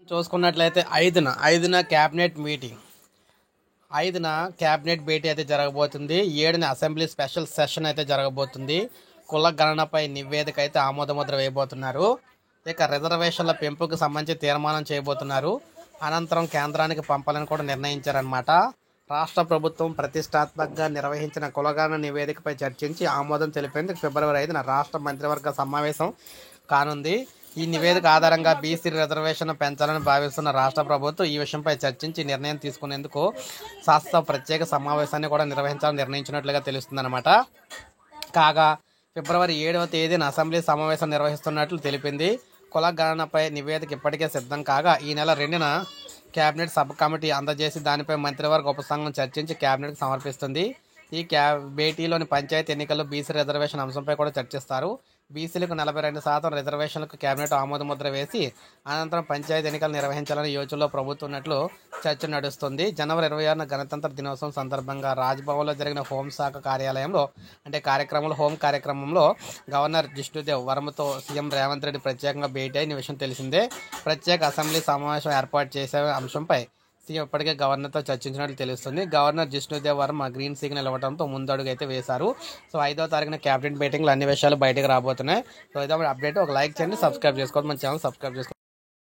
చూసుకున్నట్లయితే ఐదున cabinet meeting. 5న cabinet భేటీ అయితే జరగబోతుంది. 7న అసెంబ్లీ స్పెషల్ సెషన్ అయితే జరగబోతుంది. కుల గణనపై నివేదిక అయితే ఆమోదముద్ర వేయబోతున్నారు. ఇక రిజర్వేషన్ల పెంపుకు సంబంధించి తీర్మానం చేయబోతున్నారు. అనంతరం కేంద్రానికి పంపాలని కూడా నిర్ణయించారన్నమాట. రాష్ట్ర ప్రభుత్వం ప్రతిష్టాత్మకంగా నిర్వహించిన కులగణన నివేదికపై చర్చించి ఆమోదం తెలిపేందుకు ఫిబ్రవరి 5న రాష్ట్ర మంత్రివర్గ సమావేశం కానుంది. ఈ నివేదిక ఆధారంగా బీసీ రిజర్వేషన్ పెంచాలని భావిస్తున్న రాష్ట్ర ప్రభుత్వం ఈ విషయంపై చర్చించి నిర్ణయం తీసుకునేందుకు శాస్త్ర ప్రత్యేక సమావేశాన్ని కూడా నిర్వహించాలని నిర్ణయించినట్లుగా తెలుస్తుందన్నమాట. కాగా ఫిబ్రవరి 7వ తేదీన అసెంబ్లీ సమావేశం నిర్వహిస్తున్నట్లు తెలిపింది. కుల గణనపై నివేదిక ఇప్పటికే సిద్ధం కాగా ఈ నెల 2న కేబినెట్ సబ్ కమిటీ అందజేసి దానిపై మంత్రివర్గ ఉపసంఘం చర్చించి కేబినెట్కి సమర్పిస్తుంది. ఈ భేటీలోని పంచాయతీ ఎన్నికల్లో బీసీ రిజర్వేషన్ అంశంపై కూడా చర్చిస్తారు. బీసీలకు 42% రిజర్వేషన్లకు కేబినెట్ ఆమోదముద్ర వేసి అనంతరం పంచాయతీ ఎన్నికలు నిర్వహించాలని యోచనలో ప్రభుత్వం ఉన్నట్లు చర్చ నడుస్తుంది. జనవరి 26న గణతంత్ర దినోత్సవం సందర్భంగా రాజ్భవన్లో జరిగిన హోంశాఖ కార్యక్రమంలో గవర్నర్ జిష్ణుదేవ్ వర్మతో సీఎం రేవంత్ రెడ్డి ప్రత్యేకంగా భేటీ అయిన విషయం తెలిసిందే. ప్రత్యేక అసెంబ్లీ సమావేశం ఏర్పాటు చేసే అంశంపై సీఎం ఇప్పటికే గవర్నర్తో చర్చించినట్లు తెలుస్తుంది. Governor Jishnu Dev Varma green signal ఇవ్వడంతో ముందడుగు అయితే వేశారు. సో 5వ తారీఖున క్యాబినెట్ మీటింగ్లో అన్ని విషయాలు బయటకు రాబోతున్నాయి. సో ఇదే అప్డేట్. ఒక లైక్ చేయండి, సబ్స్క్రైబ్ చేసుకోండి, మన ఛానల్ సబ్స్క్రైబ్ చేసుకోండి.